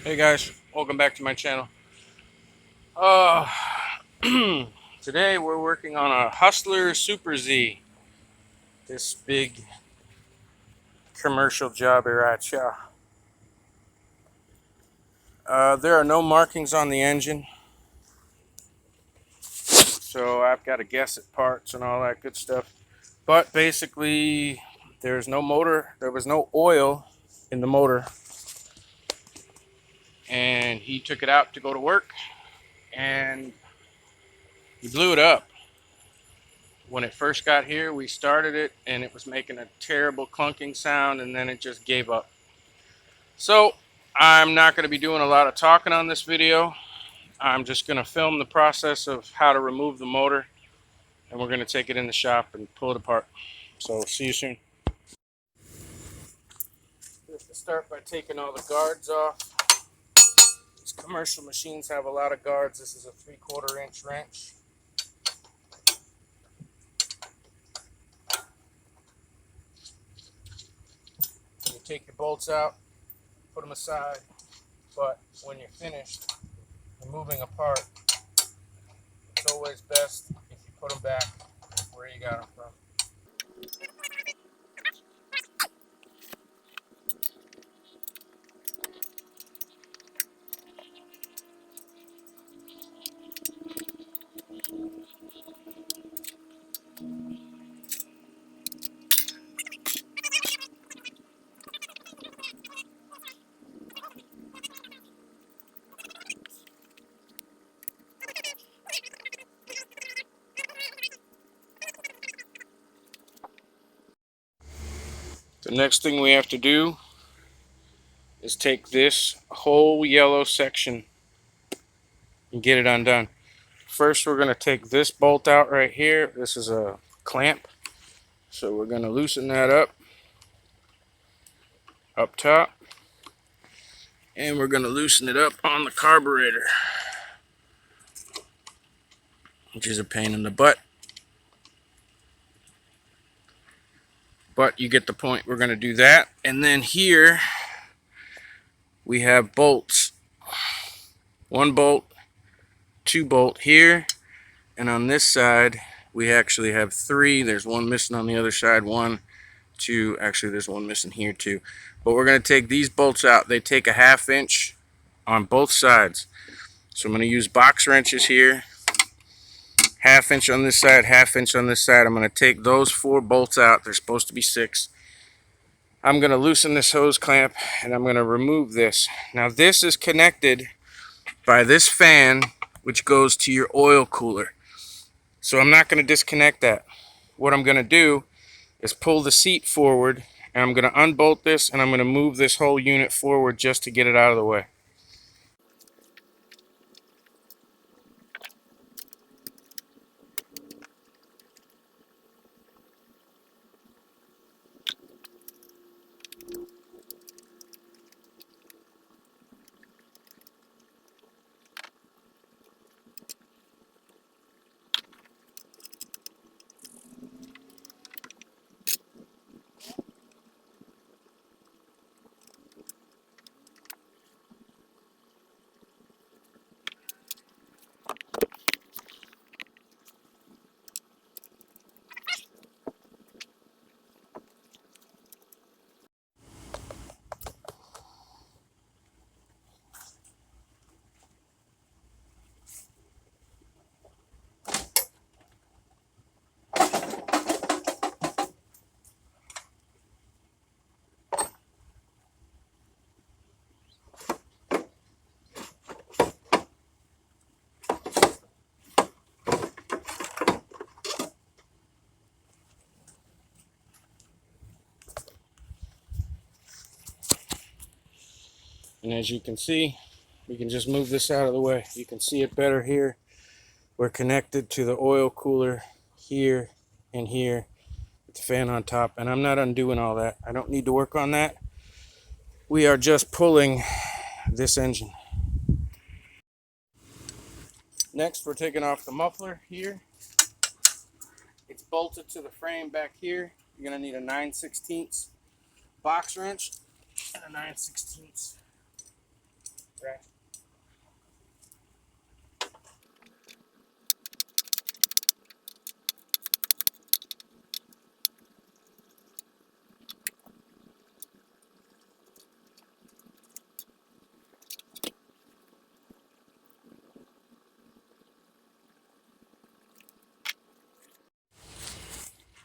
Hey guys, welcome back to my channel. Uh, Today we're working on a Hustler Super Z. This big commercial job here at ya. There are no markings on the engine, so I've got to guess at parts and all that good stuff. But basically, there's no motor. There was no oil in the motor, and he took it out to go to work, and he blew it up. When it first got here, we started it and it was making a terrible clunking sound, and then it just gave up. So I'm not going to be doing a lot of talking on this video. I'm just going to film the process of how to remove the motor, and we're going to take it in the shop and pull it apart. So see you soon. Let's start by taking all the guards off. These commercial machines have a lot of guards. This is a 3/4 inch wrench. You take your bolts out, put them aside, but when you're finished removing a part, it's always best if you put them back where you got them from. The next thing we have to do is take this whole yellow section and get it undone. First, we're going to take this bolt out right here. This is a clamp, so we're going to loosen that up top, and we're going to loosen it up on the carburetor, which is a pain in the butt, but you get the point. We're going to do that, and then here we have bolts. 1 bolt, 2 bolt here, and on this side we actually have 3. There's 1 missing on the other side. 1, 2, actually there's 1 missing here too. But we're going to take these bolts out. They take a 1/2 inch on both sides. So I'm going to use box wrenches here. 1/2 inch on this side, 1/2 inch on this side. I'm going to take those 4 bolts out. They're supposed to be 6. I'm going to loosen this hose clamp, and I'm going to remove this. Now this is connected by this fan, which goes to your oil cooler. So I'm not going to disconnect that. What I'm going to do is pull the seat forward, and I'm going to unbolt this, and I'm going to move this whole unit forward just to get it out of the way. And as you can see, we can just move this out of the way. You can see it better here. We're connected to the oil cooler here and here with the fan on top. And I'm not undoing all that. I don't need to work on that. We are just pulling this engine. Next, we're taking off the muffler here. It's bolted to the frame back here. You're going to need a 9/16 box wrench and a 9/16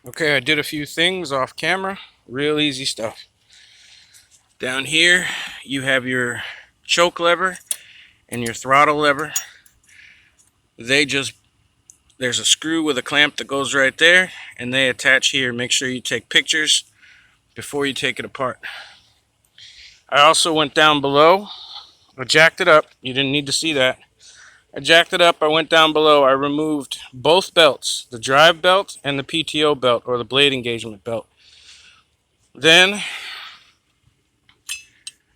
Okay, I did a few things off camera. Real easy stuff. Down here, you have your choke lever and your throttle lever. There's a screw with a clamp that goes right there, and they attach here. Make sure you take pictures before you take it apart. I also went down below. I jacked it up. You didn't need to see that. I jacked it up. I went down below. I removed both belts, the drive belt and the PTO belt, or the blade engagement belt. Then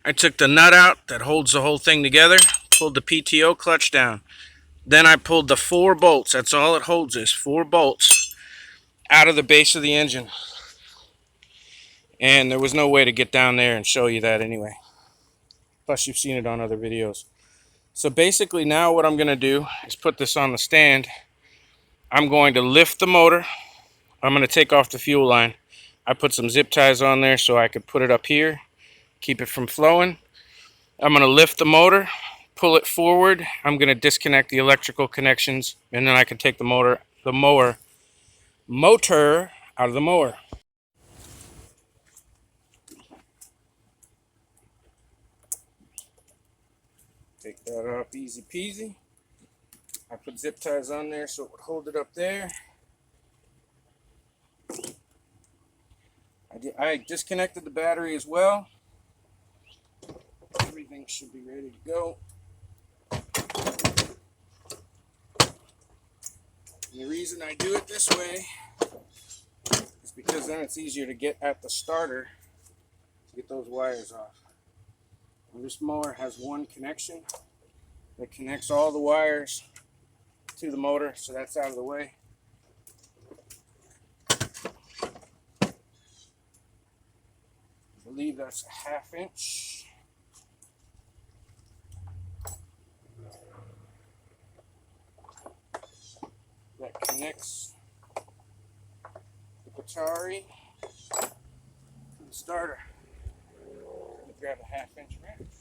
I took the nut out that holds the whole thing together, pulled the PTO clutch down. Then I pulled the 4 bolts, that's all it holds is 4 bolts, out of the base of the engine. And there was no way to get down there and show you that anyway. Plus you've seen it on other videos. So basically now what I'm going to do is put this on the stand. I'm going to lift the motor. I'm going to take off the fuel line. I put some zip ties on there so I could put it up here, keep it from flowing. I'm going to lift the motor, pull it forward. I'm going to disconnect the electrical connections, and then I can take the motor out of the mower. Take that off easy peasy. I put zip ties on there so it would hold it up there. I disconnected the battery as well. Everything should be ready to go. And the reason I do it this way is because then it's easier to get at the starter to get those wires off. And this mower has one connection that connects all the wires to the motor, so that's out of the way. I believe that's a 1/2 inch. That connects the battery to the starter. I'm gonna grab a 1/2 inch wrench.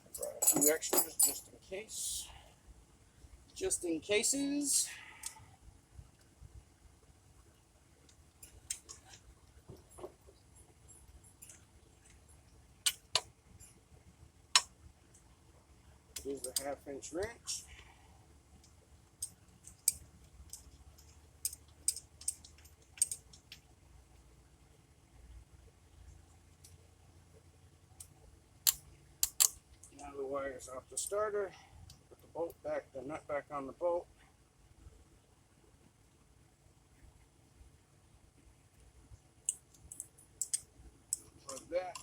I brought a few extras just in case. Just in cases. Here's the 1/2 inch wrench. Now the wire's off the starter. Put the bolt back, the nut back on the bolt. Plug that.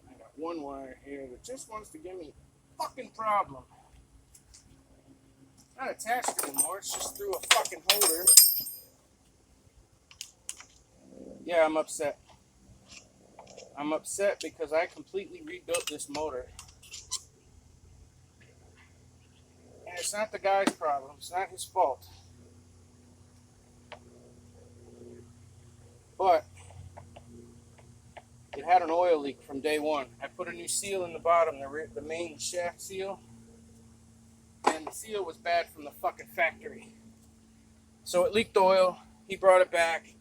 I got one wire here that just wants to give me a fucking problem. Not attached anymore, it's just through a fucking holder. Yeah, I'm upset. I'm upset because I completely rebuilt this motor. And it's not the guy's problem, it's not his fault. But it had an oil leak from day one. I put a new seal in the bottom, the main shaft seal. And the seal was bad from the fucking factory. So it leaked oil. He brought it back.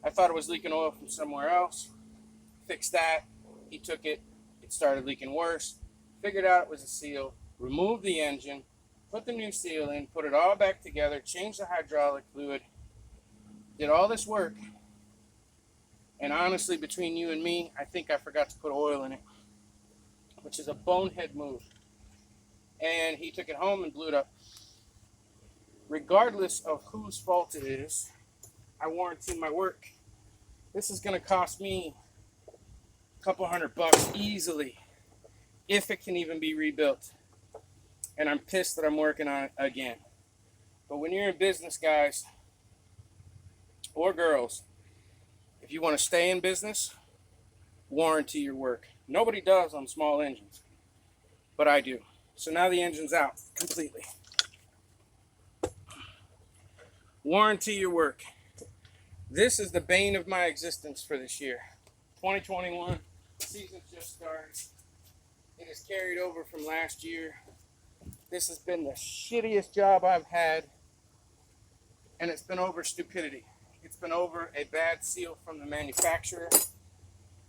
I thought it was leaking oil from somewhere else. Fixed that. He took it. It started leaking worse. Figured out it was a seal. Removed the engine. Put the new seal in. Put it all back together. Changed the hydraulic fluid. Did all this work. And honestly, between you and me, I think I forgot to put oil in it. Which is a bonehead move. And he took it home and blew it up. Regardless of whose fault it is, I warranty my work. This is going to cost me a couple $100 easily, if it can even be rebuilt. And I'm pissed that I'm working on it again. But when you're in business, guys, or girls, if you want to stay in business, warranty your work. Nobody does on small engines, but I do. So now the engine's out completely. Warranty your work. This is the bane of my existence for this year. 2021 season's just started. It is carried over from last year. This has been the shittiest job I've had, and it's been over stupidity. It's been over a bad seal from the manufacturer,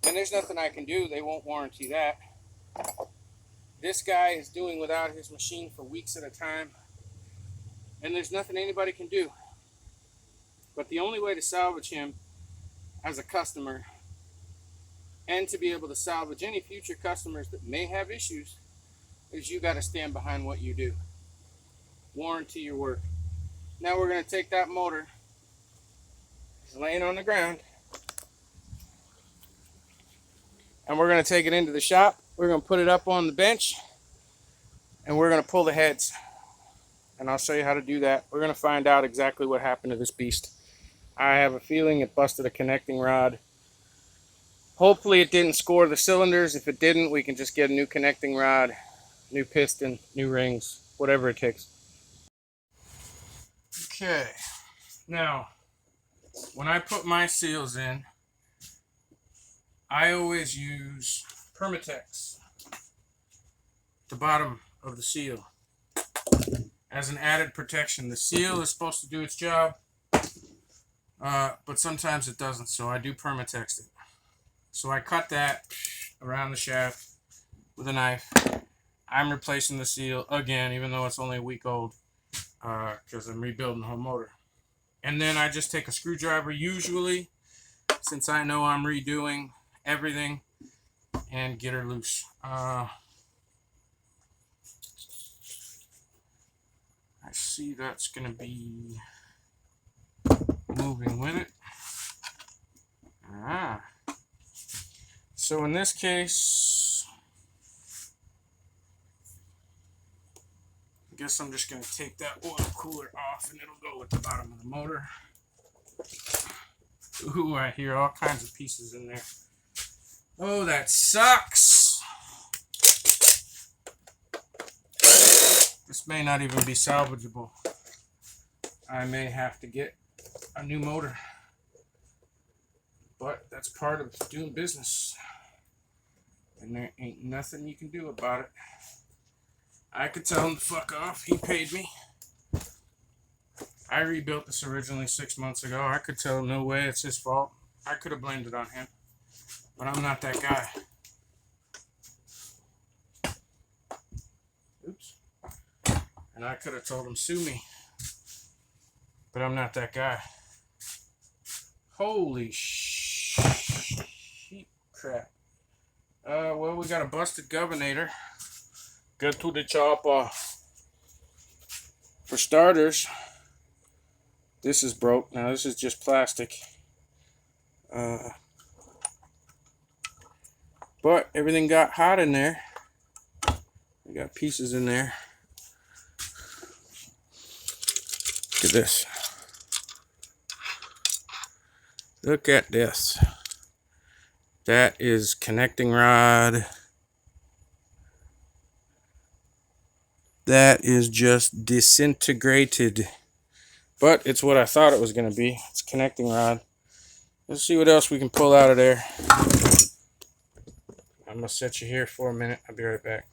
and there's nothing I can do. They won't warranty that. This guy is doing without his machine for weeks at a time, and there's nothing anybody can do. But the only way to salvage him as a customer, and to be able to salvage any future customers that may have issues, is you got to stand behind what you do. Warranty your work. Now we're going to take that motor, it's laying on the ground, and we're going to take it into the shop. We're going to put it up on the bench, and we're going to pull the heads. And I'll show you how to do that. We're going to find out exactly what happened to this beast. I have a feeling it busted a connecting rod. Hopefully it didn't score the cylinders. If it didn't, we can just get a new connecting rod, new piston, new rings, whatever it takes. Okay, now when I put my seals in, I always use Permatex, the bottom of the seal, as an added protection. The seal is supposed to do its job, but sometimes it doesn't, so I do Permatex it. So I cut that around the shaft with a knife. I'm replacing the seal again, even though it's only a week old, because I'm rebuilding the whole motor. And then I just take a screwdriver, usually, since I know I'm redoing everything, and get her loose. I see that's going to be moving with it. So in this case, I guess I'm just going to take that oil cooler off, and it'll go with the bottom of the motor. Ooh, I hear all kinds of pieces in there. Oh, that sucks. This may not even be salvageable. I may have to get a new motor. But that's part of doing business. And there ain't nothing you can do about it. I could tell him to fuck off. He paid me. I rebuilt this originally 6 months ago. I could tell him no way, it's his fault. I could have blamed it on him. But I'm not that guy. Oops. And I could have told him sue me. But I'm not that guy. Holy sheep crap. Well, we got a busted governor. Get to the chopper. For starters, this is broke. Now this is just plastic. But everything got hot in there. We got pieces in there. Look at this. Look at this. That is connecting rod. That is just disintegrated. But it's what I thought it was going to be. It's connecting rod. Let's see what else we can pull out of there. I'm going to set you here for a minute. I'll be right back.